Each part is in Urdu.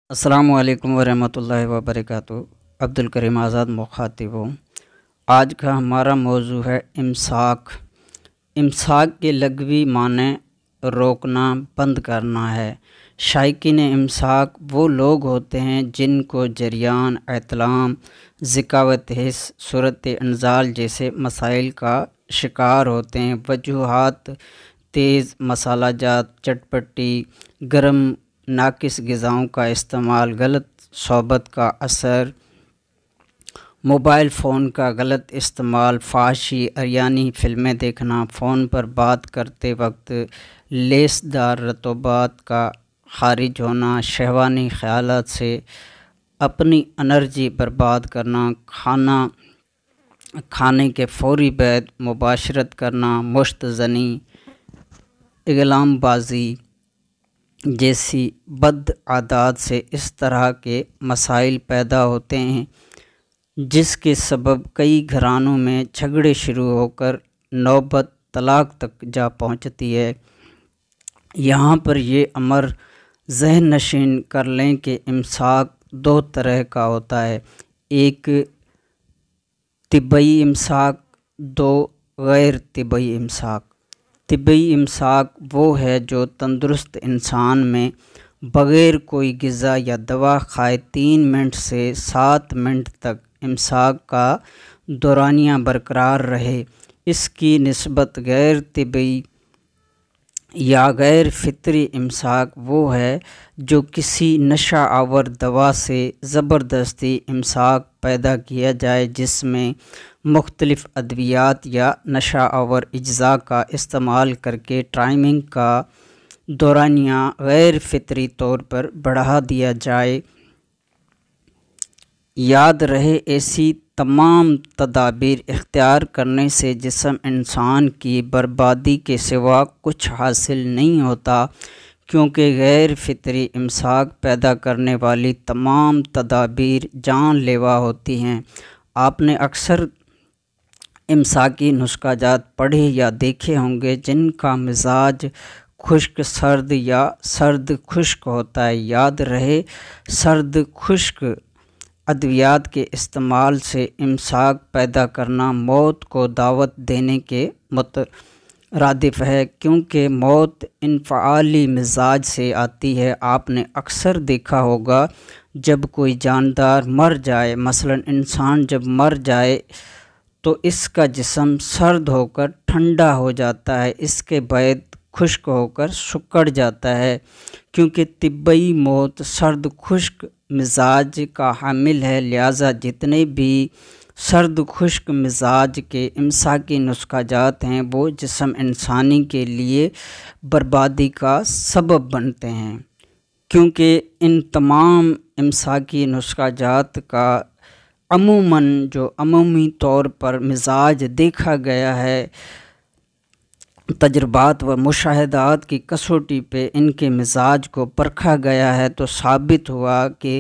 السلام علیکم ورحمۃ اللہ وبرکاتہ۔ عبدالکریم آزاد مخاطب ہوں۔ آج کا ہمارا موضوع ہے امساک۔ امساک کے لغوی معنی روکنا، بند کرنا ہے۔ شائقین امساک وہ لوگ ہوتے ہیں جن کو جریان، احتلام، ذکاوت حس، صورت انزال جیسے مسائل کا شکار ہوتے ہیں۔ وجوہات: تیز مسالہ جات، چٹپٹی، گرم ناقص غذاؤں کا استعمال، غلط صحبت کا اثر، موبائل فون کا غلط استعمال، فحاشی عریانی فلمیں دیکھنا، فون پر بات کرتے وقت لیس دار رطوبات کا خارج ہونا، شہوانی خیالات سے اپنی انرجی برباد کرنا، کھانے کے فوری بعد مباشرت کرنا، مشت زنی، اغلام بازی جیسی بد عادات سے اس طرح کے مسائل پیدا ہوتے ہیں جس کے سبب کئی گھرانوں میں جھگڑے شروع ہو کر نوبت طلاق تک جا پہنچتی ہے۔ یہاں پر یہ امر ذہن نشین کر لیں کہ امساک دو طرح کا ہوتا ہے، ایک طبی امساک، دو غیر طبی امساک۔ طبی امساک وہ ہے جو تندرست انسان میں بغیر کوئی غذا یا دوا کھائے 3 منٹ سے 7 منٹ تک امساک کا دورانیہ برقرار رہے۔ اس کی نسبت غیر طبی یا غیر فطری امساک وہ ہے جو کسی نشہ آور دوا سے زبردستی امساک پیدا کیا جائے، جس میں مختلف ادویات یا نشہ آور اجزاء کا استعمال کر کے ٹائمنگ کا دورانیہ غیر فطری طور پر بڑھا دیا جائے۔ یاد رہے، ایسی تمام تدابیر اختیار کرنے سے جسم انسان کی بربادی کے سوا کچھ حاصل نہیں ہوتا، کیونکہ غیر فطری امساک پیدا کرنے والی تمام تدابیر جان لیوا ہوتی ہیں۔ آپ نے اکثر امساکی نسخہ جات پڑھے یا دیکھے ہوں گے جن کا مزاج خشک سرد یا سرد خشک ہوتا ہے۔ یاد رہے، سرد خشک ادویات کے استعمال سے امساک پیدا کرنا موت کو دعوت دینے کے مترادف ہے، کیونکہ موت انفعالی مزاج سے آتی ہے۔ آپ نے اکثر دیکھا ہوگا جب کوئی جاندار مر جائے، مثلا انسان جب مر جائے تو اس کا جسم سرد ہو کر ٹھنڈا ہو جاتا ہے، اس کے بعد خشک ہو کر سکڑ جاتا ہے، کیونکہ طبی موت سرد خشک مزاج کا حامل ہے۔ لہٰذا جتنے بھی سرد خشک مزاج کے امساکی نسخہ جات ہیں وہ جسم انسانی کے لیے بربادی کا سبب بنتے ہیں، کیونکہ ان تمام امساکی نسخہ جات کا عموماً جو عمومی طور پر مزاج دیکھا گیا ہے، تجربات و مشاہدات کی کسوٹی پہ ان کے مزاج کو پرکھا گیا ہے، تو ثابت ہوا کہ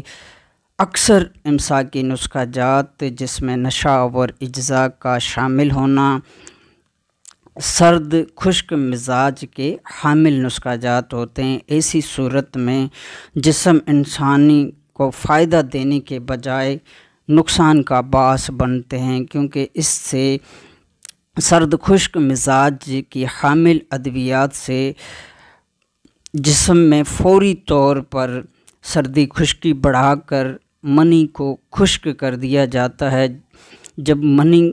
اکثر امساکی نسخہ جات جس میں نشہ آور اجزاء کا شامل ہونا سرد خشک مزاج کے حامل نسخہ جات ہوتے ہیں۔ ایسی صورت میں جسم انسانی کو فائدہ دینے کے بجائے نقصان کا باعث بنتے ہیں، کیونکہ اس سے سرد خشک مزاج کی حامل ادویات سے جسم میں فوری طور پر سردی خشکی بڑھا کر منی کو خشک کر دیا جاتا ہے۔ جب منی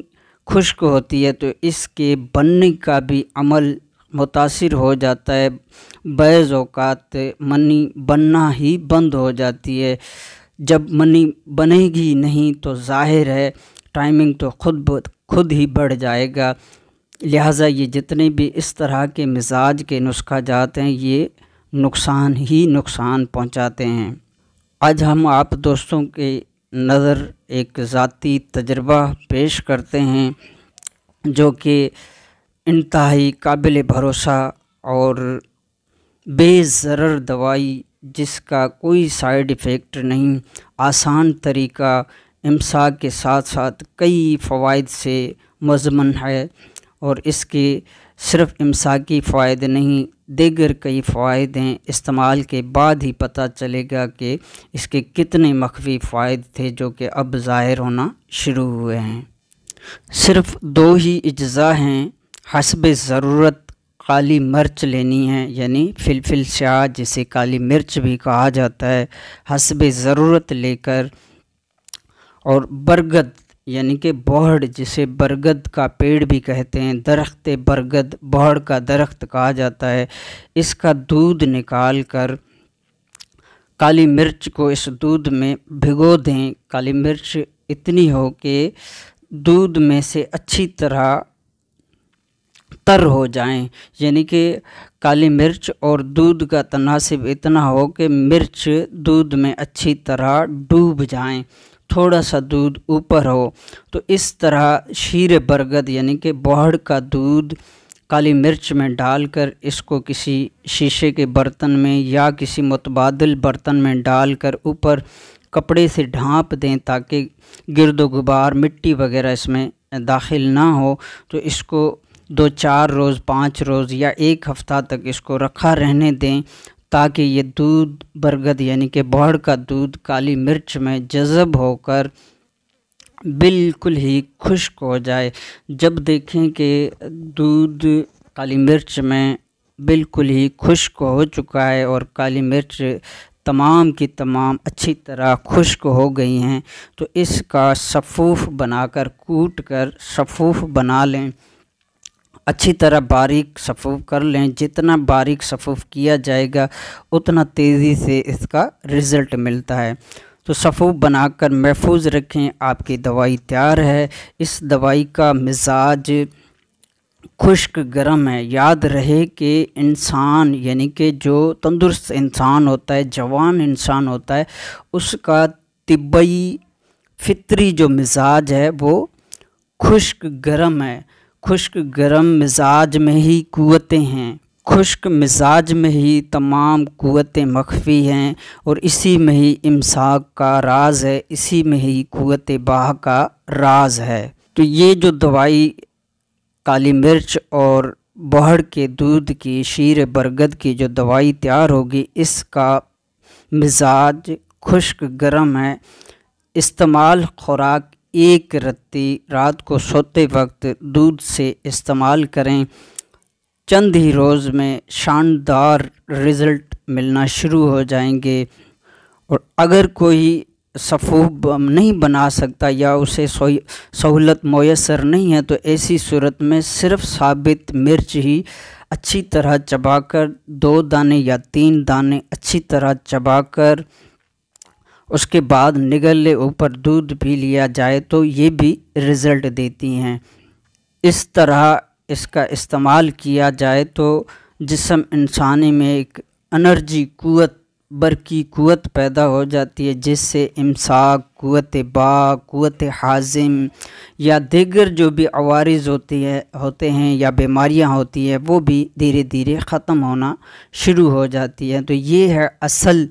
خشک ہوتی ہے تو اس کے بننے کا بھی عمل متاثر ہو جاتا ہے، بعض اوقات منی بننا ہی بند ہو جاتی ہے۔ جب منی بنے گی نہیں تو ظاہر ہے ٹائمنگ تو خود ہی بڑھ جائے گا۔ لہٰذا یہ جتنے بھی اس طرح کے مزاج کے نسخہ جات ہیں یہ نقصان ہی نقصان پہنچاتے ہیں۔ آج ہم آپ دوستوں کے نظر ایک ذاتی تجربہ پیش کرتے ہیں جو کہ انتہائی قابل بھروسہ اور بے ضرر دوائی جس کا کوئی سائیڈ ایفیکٹ نہیں، آسان طریقہ، امساک کے ساتھ ساتھ کئی فوائد سے مضمن ہے، اور اس کے صرف امساکی فوائد نہیں، دیگر کئی فوائد ہیں، استعمال کے بعد ہی پتہ چلے گا کہ اس کے کتنے مخفی فوائد تھے جو کہ اب ظاہر ہونا شروع ہوئے ہیں۔ صرف 2 ہی اجزاء ہیں، حسب ضرورت کالی مرچ لینی ہے، یعنی فلفل سیاہ جسے کالی مرچ بھی کہا جاتا ہے، حسب ضرورت لے کر، اور برگد یعنی کہ بوہڑ جسے برگد کا پیڑ بھی کہتے ہیں، درخت برگد بوہڑ کا درخت کہا جاتا ہے، اس کا دودھ نکال کر کالی مرچ کو اس دودھ میں بھگو دیں۔ کالی مرچ اتنی ہو کہ دودھ میں سے اچھی طرح تر ہو جائیں، یعنی کہ کالی مرچ اور دودھ کا تناسب اتنا ہو کہ مرچ دودھ میں اچھی طرح ڈوب جائیں، تھوڑا سا دودھ اوپر ہو۔ تو اس طرح شیر برگد یعنی کہ بوہڑ کا دودھ کالی مرچ میں ڈال کر اس کو کسی شیشے کے برتن میں یا کسی متبادل برتن میں ڈال کر اوپر کپڑے سے ڈھانپ دیں تاکہ گرد و غبار مٹی وغیرہ اس میں داخل نہ ہو۔ تو اس کو 2-4 روز 5 روز یا 1 ہفتہ تک اس کو رکھا رہنے دیں تاکہ یہ دودھ برگد یعنی کہ بوہڑ کا دودھ کالی مرچ میں جذب ہو کر بالکل ہی خشک ہو جائے۔ جب دیکھیں کہ دودھ کالی مرچ میں بالکل ہی خشک ہو چکا ہے اور کالی مرچ تمام کی تمام اچھی طرح خشک ہو گئی ہیں، تو اس کا صفوف بنا کر کوٹ کر صفوف بنا لیں، اچھی طرح باریک صفوف کر لیں۔ جتنا باریک صفوف کیا جائے گا اتنا تیزی سے اس کا رزلٹ ملتا ہے۔ تو صفوف بنا کر محفوظ رکھیں، آپ کی دوائی تیار ہے۔ اس دوائی کا مزاج خشک گرم ہے۔ یاد رہے کہ انسان یعنی کہ جو تندرست انسان ہوتا ہے، جوان انسان ہوتا ہے، اس کا طبعی فطری جو مزاج ہے وہ خشک گرم ہے۔ خشک گرم مزاج میں ہی قوتیں ہیں، خشک مزاج میں ہی تمام قوتیں مخفی ہیں، اور اسی میں ہی امساک کا راز ہے، اسی میں ہی قوت باہ کا راز ہے۔ تو یہ جو دوائی کالی مرچ اور بوہڑ کے دودھ کی شیر برگد کی جو دوائی تیار ہوگی، اس کا مزاج خشک گرم ہے۔ استعمال خوراک 1 رتی رات کو سوتے وقت دودھ سے استعمال کریں، چند ہی روز میں شاندار رزلٹ ملنا شروع ہو جائیں گے۔ اور اگر کوئی صفوف نہیں بنا سکتا یا اسے سہولت میسر نہیں ہے تو ایسی صورت میں صرف ثابت مرچ ہی اچھی طرح چبا کر 2 دانے یا 3 دانے اچھی طرح چبا کر اس کے بعد نگلے اوپر دودھ پی لیا جائے تو یہ بھی رزلٹ دیتی ہیں۔ اس طرح اس کا استعمال کیا جائے تو جسم انسانی میں ایک انرجی قوت برقی قوت پیدا ہو جاتی ہے، جس سے امساک، قوت باہ، قوت حازم یا دیگر جو بھی عوارض ہوتے ہیں یا بیماریاں ہوتی ہیں وہ بھی دھیرے دھیرے ختم ہونا شروع ہو جاتی ہے۔ تو یہ ہے اصل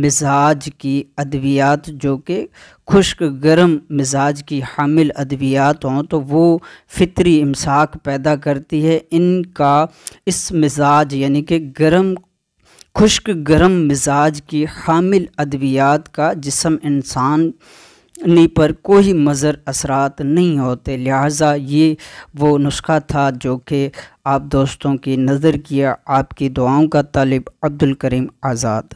مزاج کی ادویات، جو کہ خشک گرم مزاج کی حامل ادویات ہوں تو وہ فطری امساک پیدا کرتی ہے۔ ان کا اس مزاج یعنی کہ خشک گرم مزاج کی حامل ادویات کا جسم انسانی پر کوئی مضر اثرات نہیں ہوتے، لہٰذا یہ وہ نسخہ تھا جو کہ آپ دوستوں کی نظر کیا۔ آپ کی دعاؤں کا طالب عبدالکریم آزاد۔